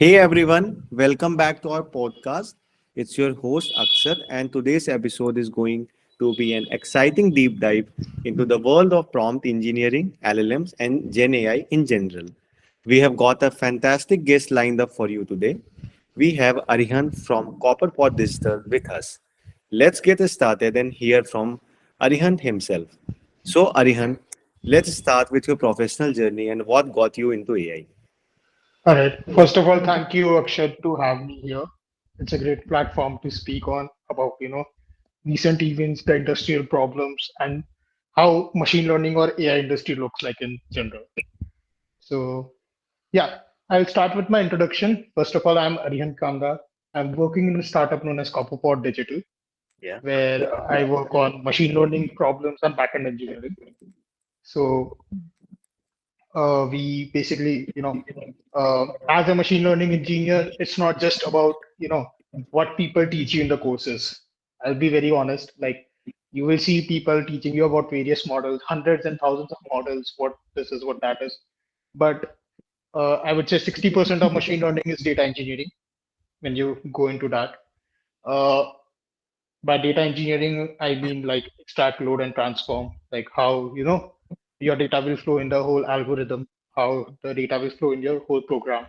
Hey everyone, welcome back to our podcast. It's your host Aksar, and today's episode is going to be an exciting deep dive into the world of prompt engineering, LLMs, and Gen AI in general. We have got a fantastic guest lined up for you today. We have Arihant from Copperpod Digital with us. Let's get started and hear from Arihant himself. So, Arihant, let's start with your professional journey and what got you into AI. All right. First of all, thank you, Akshat, to have me here. It's a great platform to speak on about, recent events, the industrial problems, and how machine learning or AI industry looks like in general. So, yeah, I'll start with my introduction. First of all, I'm Arihant Kamdar. I'm working in a startup known as Copperpod Digital, Yeah. where I work on machine learning problems and backend engineering. So, we basically, as a machine learning engineer, it's not just about, what people teach you in the courses. I'll be very honest, like you will see people teaching you about various models, hundreds and thousands of models, what this is, what that is. But I would say 60% of machine learning is data engineering when you go into that. Uh, by data engineering, I mean like extract, load, and transform, like how, your data will flow in the whole algorithm, how the data will flow in your whole program,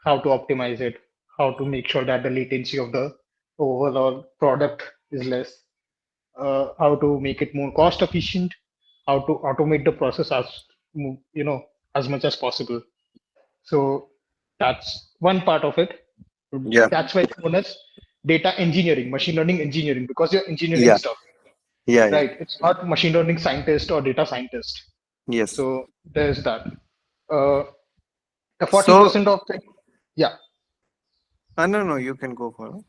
how to optimize it, how to make sure that the latency of the overall product is less, how to make it more cost efficient, how to automate the process as as much as possible. So that's one part of it. Yeah. That's why it's known as data engineering, machine learning engineering, because you're engineering Yeah. stuff, Yeah. Yeah. right? It's not machine learning scientist or data scientist. Yes. So there's that. Uh, the So, 40% of the, yeah, no, no, you can go for it.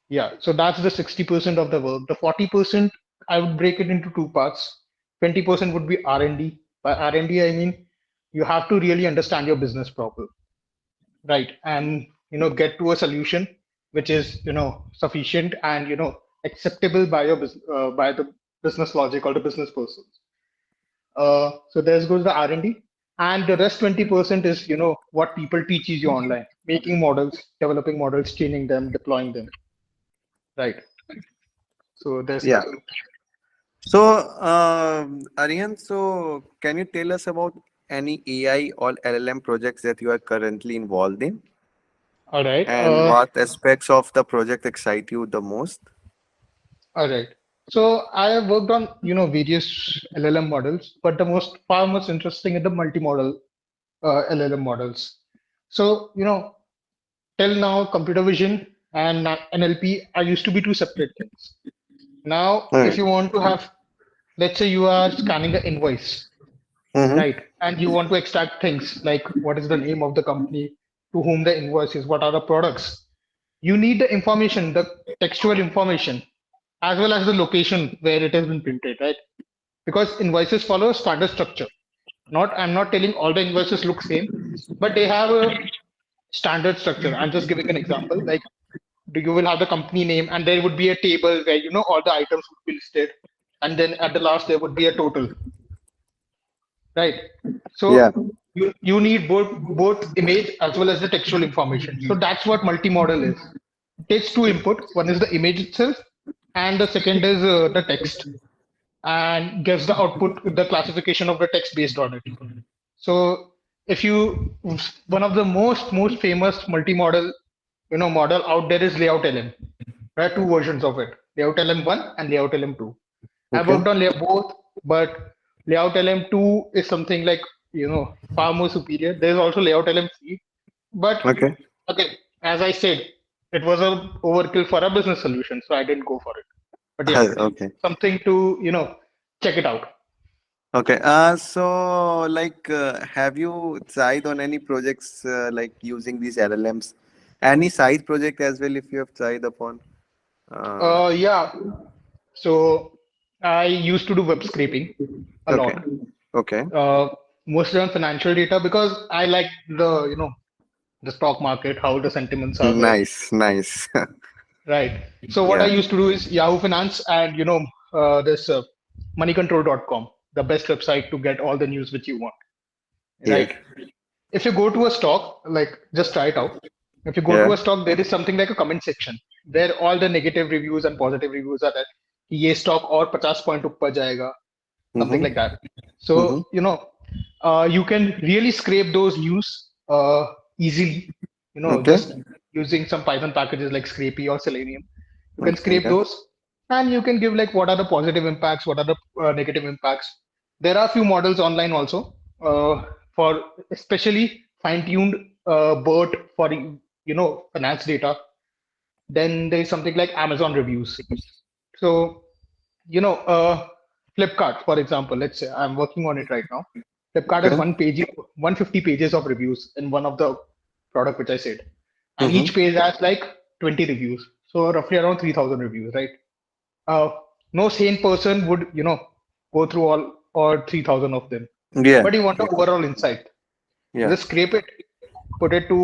yeah. So that's the 60% of the work. The 40%, I would break it into two parts. 20% would be R&D. By R&D, I mean you have to really understand your business problem, right? And get to a solution which is sufficient and acceptable by by the business logic or the business persons. So there goes the R&D, and the rest 20% is what people teaches you online, making models, developing models, training them, deploying them, right? So there's Yeah. that. So, Aryan, so can you tell us about any AI or LLM projects that you are currently involved in, All right. and what aspects of the project excite you the most? All right. So I have worked on various LLM models, but the most far most interesting is the multimodal LLM models. So till now, computer vision and NLP are used to be two separate things. Now, if Right. you want to have, let's say you are scanning an invoice, Mm-hmm. right? And you want to extract things like what is the name of the company, to whom the invoice is, what are the products. You need the information, the textual information, as well as the location where it has been printed, right? Because invoices follow a standard structure. Not, I'm not telling all the invoices look same, but they have a standard structure. I'm just giving an example. Like you will have the company name, and there would be a table where all the items would be listed, and then at the last there would be a total, right? Yeah. So you need both image as well as the textual information. So that's what multimodal is. It takes two input. One is the image itself, and the second is the text, and gives the output the classification of the text based on it. So if you one of the most famous multimodal model out there is Layout LM. There are two versions of it: Layout LM1 and Layout LM2. I Okay. worked on both, but Layout LM2 is something like far more superior. There's also Layout LM3, but Okay. again, as I said, it was a overkill for a business solution, so I didn't go for it. But yeah, Okay. something to check it out. Okay. Have you tried on any projects like using these LLMs? Any side project as well, if you have tried upon? Uh, Yeah. So I used to do web scraping a okay. lot, Okay. uh, mostly on financial data because I like the stock market, how the sentiments are there, Nice. Nice. right? So what I Yeah. used to do is Yahoo Finance and this moneycontrol.com, the best website to get all the news which you want, Yes. right? If you go to a stock, like just try it out. If you go Yeah. to a stock, there is something like a comment section where all the negative reviews and positive reviews are there. कि ये stock और 50 point ऊपर जाएगा, something like Mm-hmm. that. So Mm-hmm. you can really scrape those news easily. Okay. Just using some Python packages like Scrapey or Selenium, you can Okay. scrape those, and you can give like what are the positive impacts, what are the negative impacts. There are few models online also for especially fine-tuned BERT for finance data. Then there is something like Amazon reviews. So, you know, uh, Flipkart, for example, let's say I'm working on it right now. Flipkart has Okay. 150 pages of reviews in one of the product which I said, and each Mm-hmm. page has like 20 reviews. So roughly around 3,000 reviews, right? Uh, no sane person would, go through all or 3,000 of them. Yeah. But you want the Yeah. overall insight. You Yeah. just scrape it, put it to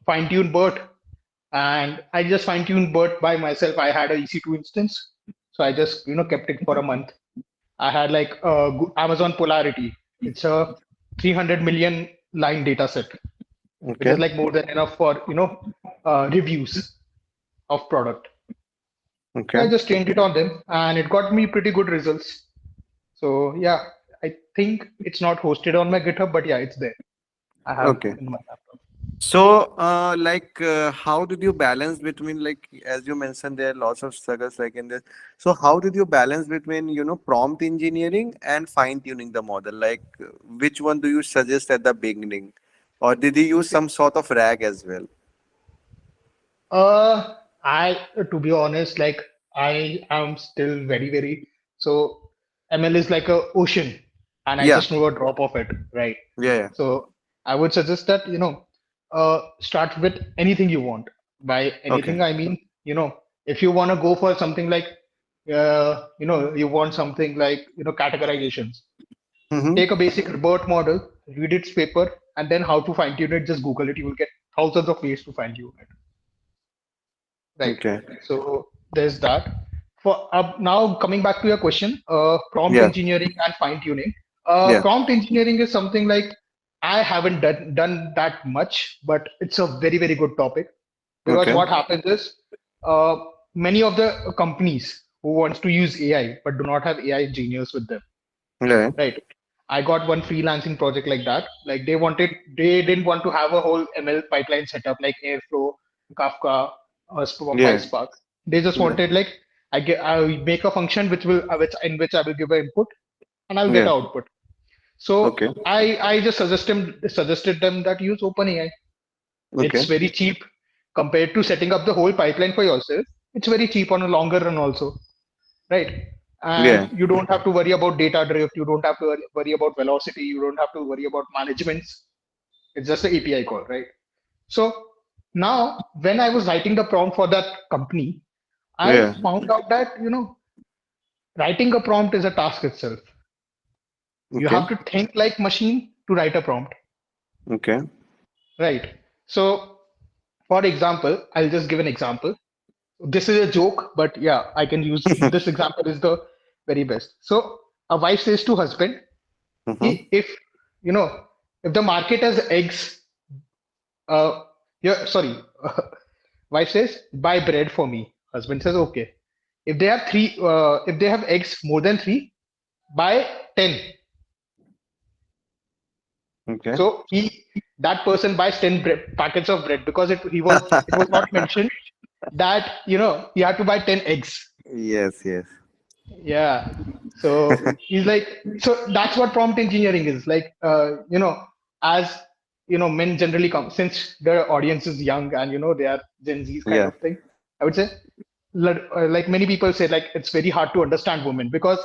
fine-tune BERT, and I just fine-tuned BERT by myself. I had a EC2 instance, so I just kept it for a month. I had like Amazon Polarity. It's a 300 million line data set, which is Okay. like more than enough for reviews of product. So Okay. I just trained it on them, and it got me pretty good results. So yeah, I think it's not hosted on my GitHub, but yeah, it's there. I have Okay. in my laptop. So, how did you balance between, like, as you mentioned, there are lots of struggles, like in this. So, how did you balance between, prompt engineering and fine tuning the model? Like, which one do you suggest at the beginning, or did you use some sort of RAG as well? To be honest, like I am still so ML is like a ocean, and I Yeah. just know a drop of it, right? Yeah. Yeah. So I would suggest that start with anything you want. By Okay. anything, I mean if you want to go for something like you want something like categorizations. Mm-hmm. Take a basic BERT model, read its paper, and then how to fine tune it. Just Google it. You will get thousands of ways to fine tune it. Right. Okay. So there's that. For now, coming back to your question, prompt Yeah. engineering and fine tuning. Yeah. Prompt engineering is something like I haven't done that much, but it's a very good topic because Okay. what happens is uh, many of the companies who wants to use AI but do not have AI engineers with them, Yeah. right? I got one freelancing project like that. Like they didn't want to have a whole ML pipeline setup like Airflow, Kafka, or Yeah. PySpark. They just Yeah. wanted like I make a function which I will give an input and I'll get Yeah. output. So Okay. I just suggested them that use OpenAI. It's Okay. very cheap compared to setting up the whole pipeline for yourself. It's very cheap on a longer run also, right? And Yeah. you don't have to worry about data drift. You don't have to worry about velocity. You don't have to worry about managements. It's just an API call, right? So now, when I was writing the prompt for that company, I Yeah. found out that writing a prompt is a task itself. You Okay. have to think like machine to write a prompt, Okay. right? So, for example, I'll just give an example. This is a joke, but yeah, I can use this example is the very best. So a wife says to husband, Mm-hmm. if you know if the market has eggs, yeah, sorry, wife says buy bread for me. Husband says okay. If they have eggs more than three, buy 10. Okay. So that person buys 10 packets of bread because it was not mentioned that he had to buy 10 eggs. Yes. Yes. Yeah. So he's like, so that's what prompt engineering is like. As men generally come since the audience is young and they are Gen Z's kind Yeah. of thing. I would say, like many people say, like it's very hard to understand women because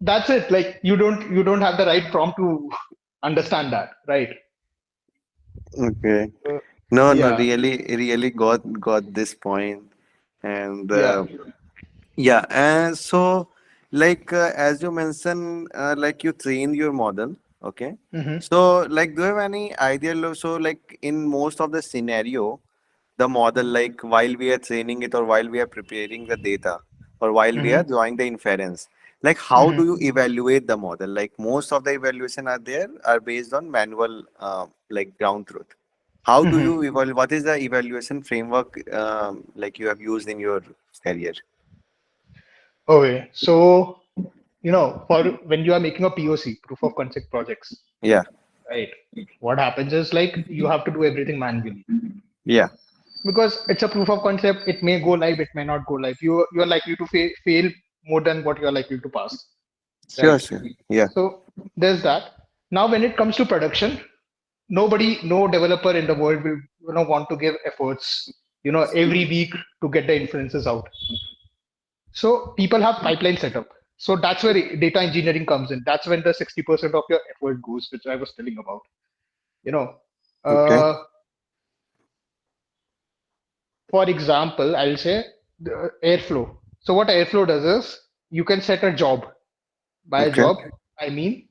that's it. Like you don't have the right prompt to understand that, right? Okay. Uh, No, no, yeah, really got this point, and yeah. yeah, and so like as you mentioned, like you train your model, okay. Hmm. So like, do you have any idea? So like in most of the scenario, the model, like while we are training it or while we are preparing the data or while we Hmm. are drawing the inference, like how do Hmm. you evaluate the model? Like most of the evaluation are based on manual like ground truth. How do Mhm. you evaluate? What is the evaluation framework like you have used in your career? Okay, so for when you are making a POC, proof of concept projects, Yeah, right? What happens is like you have to do everything manually yeah, because it's a proof of concept. It may go live, it may not go live. You are likely to fail more than what you are likely to pass, sure, right? sure. Yeah. So there's that. Now, when it comes to production, nobody, no developer in the world will want to give efforts, every week to get the inferences out. So people have pipeline set up. So that's where data engineering comes in. That's when the 60% of your effort goes, which I was telling about. You know, Okay. uh, for example, I'll say the airflow. So what airflow does is you can set a job. By a Okay. job, I mean,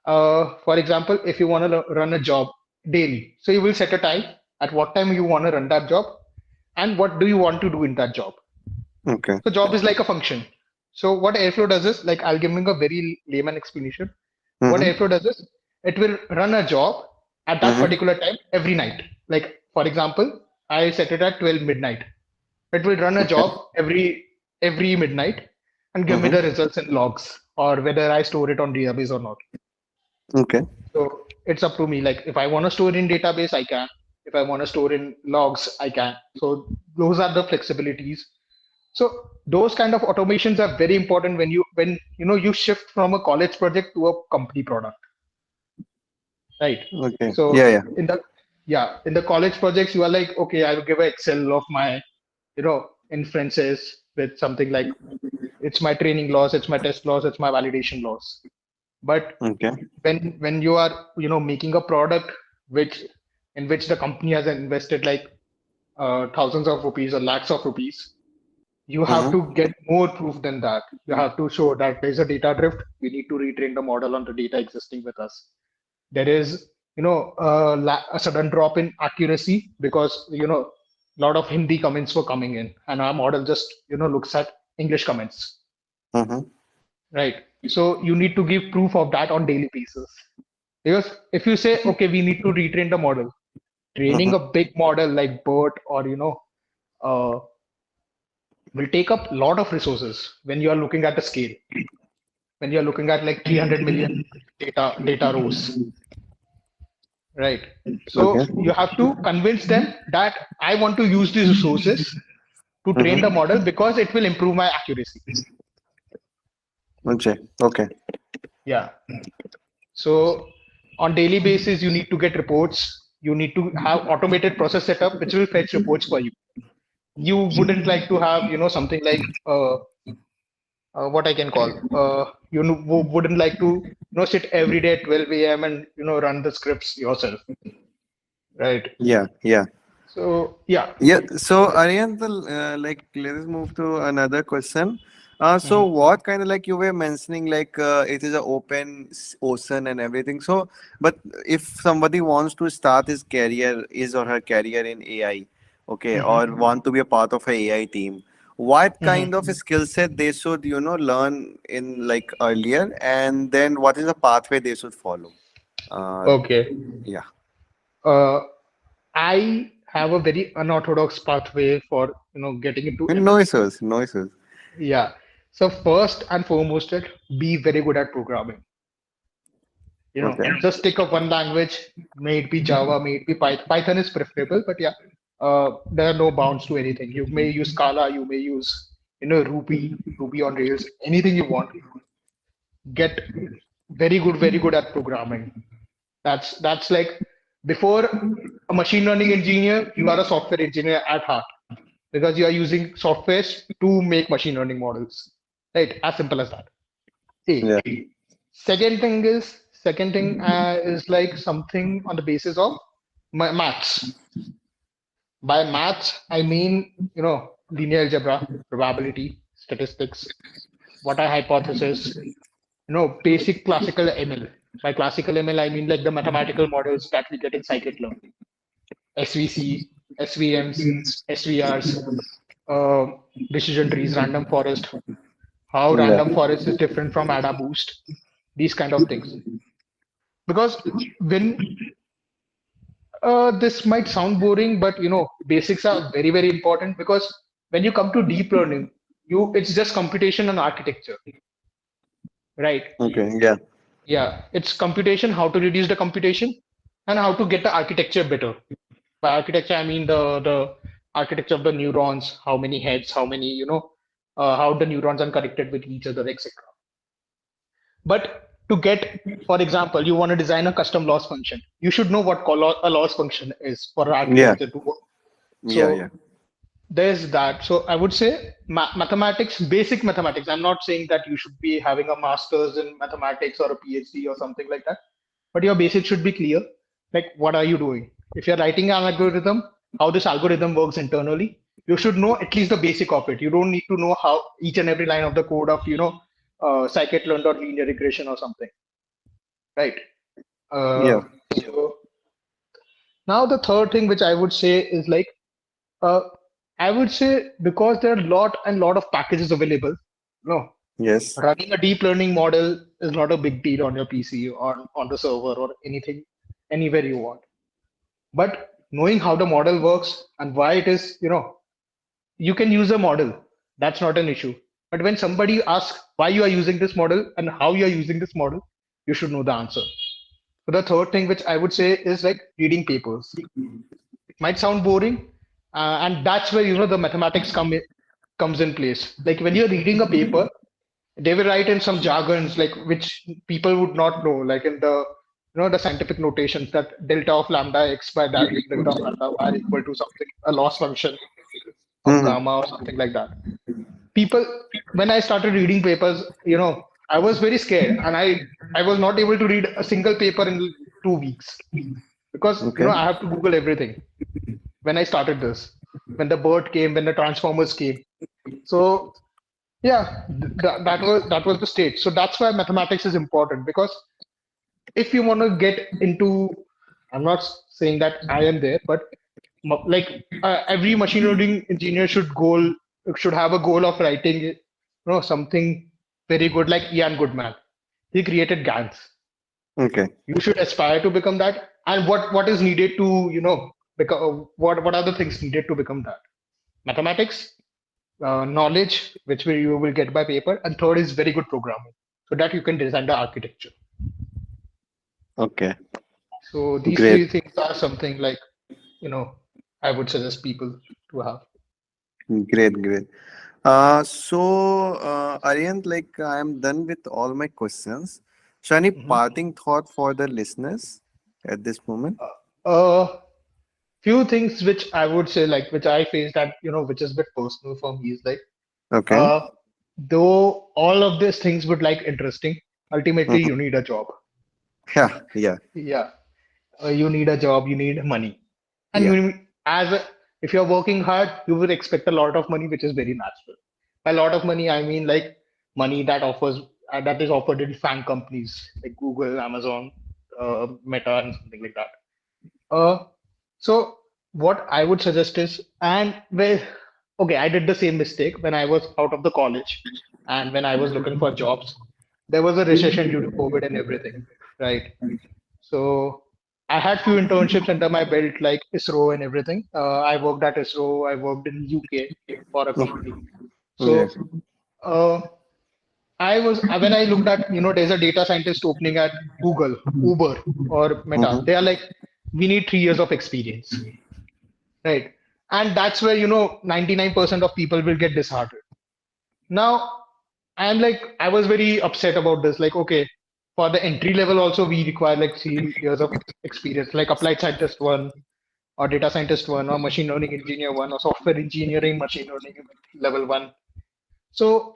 for example, if you want to run a job daily, so you will set a time at what time you want to run that job, and what do you want to do in that job. Okay. So job is like a function. So what Airflow does is, like, I'll give you a very layman explanation. What Mm-hmm. Airflow does is it will run a job at that Mm-hmm. particular time every night. Like for example, I set it at 12 midnight. It will run a Okay. job every midnight and give me Mm-hmm. the results in logs or whether I store it on database or not. Okay. So it's up to me. Like if I want to store in database, I can. If I want to store in logs, I can. So those are the flexibilities. So those kind of automations are very important when you shift from a college project to a company product, right? Okay. Yeah, So yeah. in the college projects, you are like, okay, I will give an Excel of my inferences with something like it's my training loss, it's my test loss, it's my validation loss. But Okay. when you are making a product which in which the company has invested like thousands of rupees or lakhs of rupees, you have Mm-hmm. to get more proof than that. You have to show that there's a data drift. We need to retrain the model on the data existing with us. There is, a sudden drop in accuracy because, a lot of Hindi comments were coming in and our model just, looks at English comments, Mm-hmm. right? So you need to give proof of that on daily basis. Because if you say, okay, we need to retrain the model, training Mm-hmm. a big model like BERT or, uh, will take up a lot of resources when you are looking at the scale, when you're looking at like 300 million data rows, right? Okay. So you have to convince them that I want to use these resources to train the Mm-hmm. model because it will improve my accuracy. Okay. Okay. Yeah. So on daily basis, you need to get reports. You need to have automated process setup which will fetch reports for you. You wouldn't like to have something like what I can call wouldn't like to sit every day at 12 a.m. and run the scripts yourself, right? Yeah. Yeah. So yeah. Yeah, so Aryan, like let us move to another question. So Mhm. what kind of like you were mentioning, like it is an open ocean and everything. So, but if somebody wants to start his career, his or her career in AI, okay, Mhm. or want to be a part of a AI team, what Mhm. kind of a skill set they should, learn in like earlier, and then what is the pathway they should follow? Uh, Okay. yeah. Uh, I have a very unorthodox pathway for getting into No ML. issues, no issues. Yeah. So first and foremost, be very good at programming. Okay. Just stick up one language. May it be Java, may it be Python. Python is preferable, but yeah, there are no bounds to anything. You may use Scala, you may use Ruby on Rails, anything you want. Get very good at programming. That's like before a machine learning engineer, you are a software engineer at heart because you are using softwares to make machine learning models. Right? As simple as that. A. Yeah. Second thing is like something on the basis of maths. By maths, I mean linear algebra, probability, statistics, what are hypothesis, basic classical ML. By classical ML, I mean like the mathematical models that we get in scikit-learn, SVC, SVMs, SVRs, uh, decision trees, random forest, how Yeah. random forest is different from AdaBoost, these kind of things. Because when This might sound boring, but basics are very, very important because when you come to deep learning, it's just computation and architecture, right? Okay. Yeah. Yeah, it's computation, how to reduce the computation, and how to get the architecture better. By architecture, I mean the architecture of the neurons, how many heads, how many, how the neurons are connected with each other, etc. But to get, for example, you want to design a custom loss function, you should know what a loss function is for Yeah. architecture to work. Yeah. Yeah. So there's that. So I would say mathematics, basic mathematics. I'm not saying that you should be having a master's in mathematics or a PhD or something like that, but your basics should be clear. Like, what are you doing? If you're writing an algorithm, how this algorithm works internally, you should know at least the basic of it. You don't need to know how each and every line of the code of, scikit-learn or linear regression or something, right? Yeah. So now the third thing which I would say is like, uh, I would say because there are lot of packages available. No, Yes. running a deep learning model is not a big deal on your PC or on the server or anything, anywhere you want. But knowing how the model works and why it is, you can use a model. That's not an issue. But when somebody asks why you are using this model and how you are using this model, you should know the answer. So the third thing which I would say is like reading papers. It might sound boring, and that's where the mathematics comes in place. Like when you're reading a paper, they will write in some jargons like which people would not know, like in the the scientific notations that delta of lambda x by delta of lambda y are equal to something, a loss function of Hmm. gamma or something like that. People, when I started reading papers, I was very scared, and I was not able to read a single paper in 2 weeks because Okay. I have to Google everything when I started this, when the BERT came, when the transformers came. So yeah, that was the state. So that's why mathematics is important because if you want to get into, I'm not saying that I am there, but like every machine learning engineer should have a goal of writing something very good like Ian Goodman. He created GANs. Okay. You should aspire to become that. And what is needed to become, what are the things needed to become that? Mathematics, knowledge, which you will get by paper, and third is very good programming, so that you can design the architecture. Okay. So these Great. three things are something like you know I would suggest people to have. Great. Great. Aryan, like I am done with all my questions. So, any Mhm. parting thought for the listeners at this moment? Uh, few things which I would say, like which I faced that which is a bit personal for me, is like Okay. uh, though all of these things would like interesting, ultimately Mhm. you need a job. Yeah. Yeah. Yeah, you need a job, you need money, and Yeah. if you're working hard, you will expect a lot of money, which is very natural. By a lot of money, I mean like money that is offered in fan companies like Google, Amazon, Meta, and something like that. Uh, so what I would suggest is, and well, okay, I did the same mistake when I was out of the college and when I was looking for jobs. There was a recession due to COVID and everything, right? So I had few internships under my belt, like ISRO and everything. I worked at ISRO. I worked in UK for a company. Okay. So uh, when I looked at, there's a data scientist opening at Google, Uber, or Meta. Mhm. They are like, we need 3 years of experience, right? And that's where 99% of people will get disheartened. Now, I was very upset about this. Like, okay, for the entry level also, we require like 3 years of experience, like applied scientist one, or data scientist one, or machine learning engineer one, or software engineering machine learning level one. So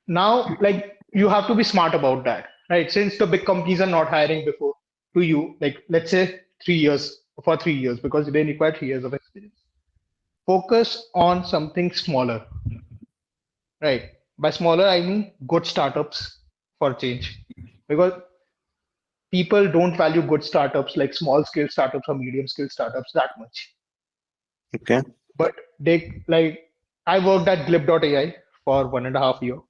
now, like, you have to be smart about that, right? Since the big companies are not hiring before to you, like, let's say 3 years, for 3 years, because they require 3 years of experience. Focus on something smaller, right? By smaller, I mean good startups for change. Because people don't value good startups like small scale startups or medium scale startups that much. Okay. But they like, I worked at glib.ai for 1.5 years,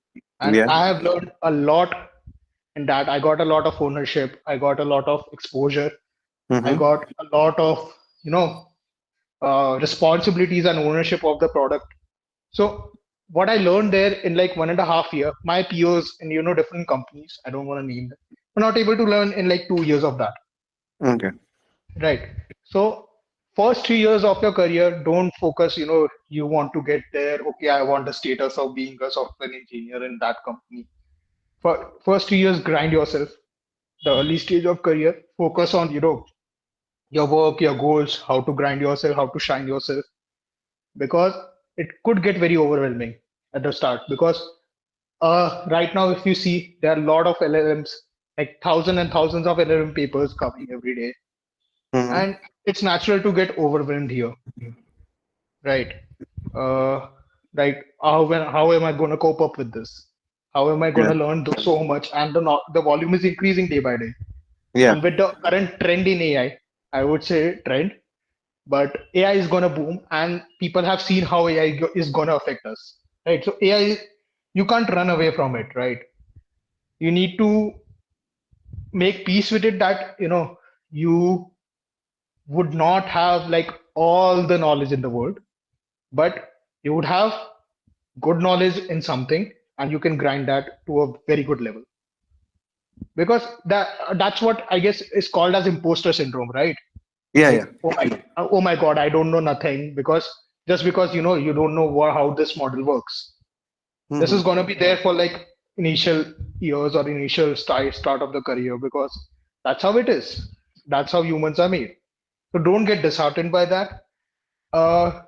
and Yeah. I have learned a lot in that. I got a lot of ownership, I got a lot of exposure, I Mm-hmm. got a lot of, responsibilities and ownership of the product. So what I learned there in like 1.5 year, my peers in different companies, I don't want to name them, were not able to learn in like 2 years of that. Okay. Right. So first 3 years of your career, don't focus, you want to get there. Okay, I want the status of being a software engineer in that company. For first 3 years, grind yourself. The early stage of career, focus on, your work, your goals, how to grind yourself, how to shine yourself, because it could get very overwhelming at the start. Because right now, if you see, there are a lot of LLMs, like thousands and thousands of LLM papers coming every day, Mm-hmm. and it's natural to get overwhelmed here, right? Uh, right. How am I going to cope up with this? How am I going Yeah. to learn so much? And the volume is increasing day by day. Yeah. And with the current trend in AI, I would say trend, but AI is going to boom, and people have seen how AI is going to affect us, right? So AI, you can't run away from it, right? You need to make peace with it, that you would not have like all the knowledge in the world, but you would have good knowledge in something, and you can grind that to a very good level. Because that's what I guess is called as imposter syndrome, right? Yeah. Yeah. Like, oh my god, I don't know nothing. Because just because you don't know how this model works, this Mm-hmm. is going to be there for like initial years or initial start of the career, because that's how it is. That's how humans are made. So don't get disheartened by that. uh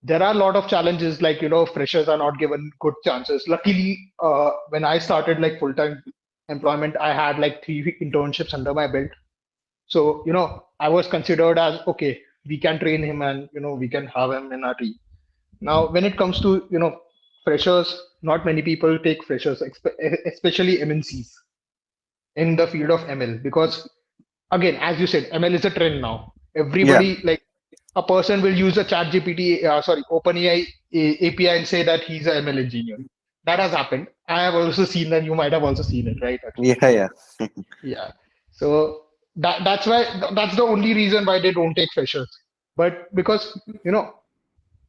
there are a lot of challenges, like freshers are not given good chances. Luckily, when I started like full-time employment, I had like 3 internships under my belt. So I was considered as, okay, we can train him, and we can have him in our team. Now when it comes to freshers, not many people take freshers, especially MNCs in the field of ML. Because again, as you said, ML is a trend now. Yeah. Everybody, like, a person will use a chat GPT, sorry, OpenAI API, and say that he's a ML engineer. That has happened. I have also seen that. You might have also seen it, right, Akshay? Yeah. Yeah. Yeah. So that's the only reason why they don't take freshers. But because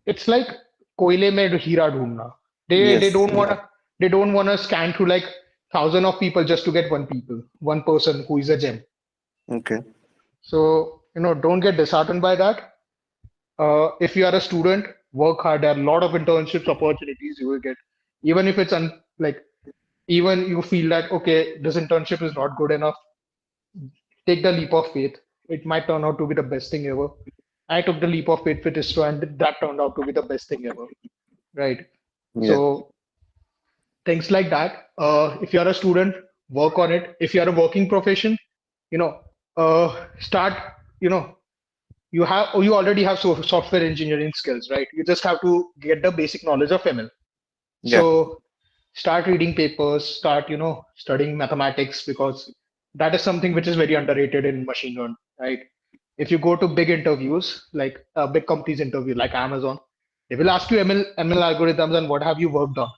it's like koile mein heera dhoondna. They Yes. don't wanna scan through like thousand of people just to get one person who is a gem. Okay. So don't get disheartened by that. If you are a student, work hard. There are a lot of internships opportunities you will get, even if it's like, even you feel that okay, this internship is not good enough, take the leap of faith. It might turn out to be the best thing ever. I took the leap of faith with ISRO, and that turned out to be the best thing ever. Right. Yeah. So things like that. If you're a student, work on it. If you're a working profession, start. You know, you already have software engineering skills, right? You just have to get the basic knowledge of ML. Yeah. So start reading papers, start studying mathematics, because that is something which is very underrated in machine learning, right? If you go to big interviews, like a big companies interview like Amazon, they will ask you ML algorithms and what have you worked on,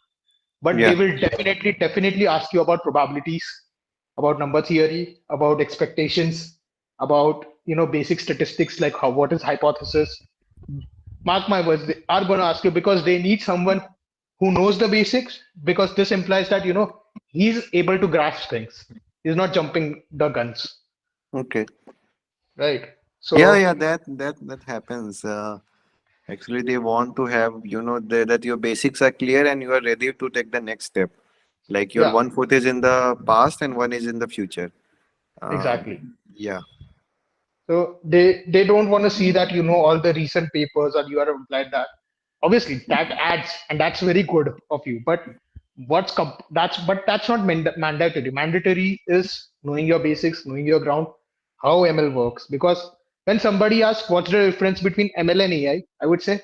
but they Yeah. will definitely ask you about probabilities, about number theory, about expectations, about basic statistics, like what is hypothesis. Mark my words, they are going to ask you, because they need someone who knows the basics, because this implies that he's able to grasp things, he's not jumping the guns, Okay. right? Yeah. So Yeah. That happens. Actually, they want to have, that your basics are clear and you are ready to take the next step. Like your yeah, one foot is in the past and one is in the future. exactly. Yeah. So they don't want to see that all the recent papers, or you are implied that. Obviously, that adds, and that's very good of you. But that's not mandatory. Mandatory is knowing your basics, knowing your ground, how ML works. Because when somebody asks what's the difference between ML and AI, I would say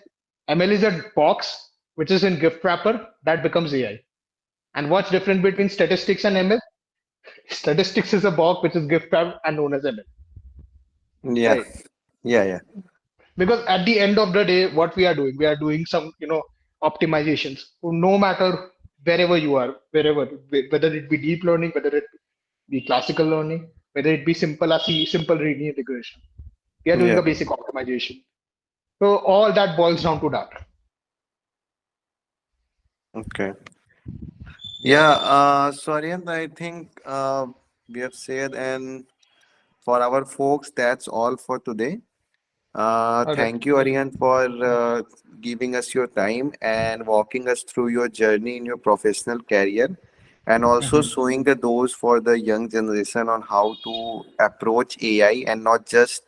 ML is a box which is in gift wrapper that becomes AI. And what's different between statistics and ML? Statistics is a box which is gift wrapped and known as ML, Yeah. right? Yeah. Yeah. Because at the end of the day, what we are doing some optimizations. No matter wherever you are, whether it be deep learning, whether it be classical learning, whether it be simple as simple linear integration. We are doing Yeah. a basic optimization. So all that boils down to that. Okay. Yeah. Yeah. So Arihant, I think we have said, and for our folks, that's all for today. All right. Thank you, Arihant, for giving us your time and walking us through your journey in your professional career, and also Mhm. showing the doors for the young generation on how to approach AI and not just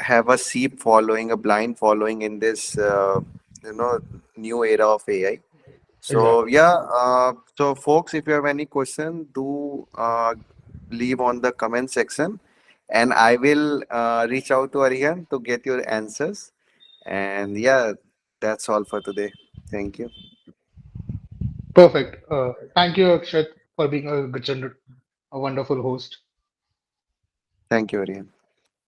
have a sheep following, a blind following in this, you know, new era of AI. So Exactly. yeah, so folks, if you have any question, do leave on the comment section, and I will reach out to Arihan to get your answers. And yeah, that's all for today. Thank you. Perfect. Thank you, Akshat, for being a wonderful host. Thank you, Arihan.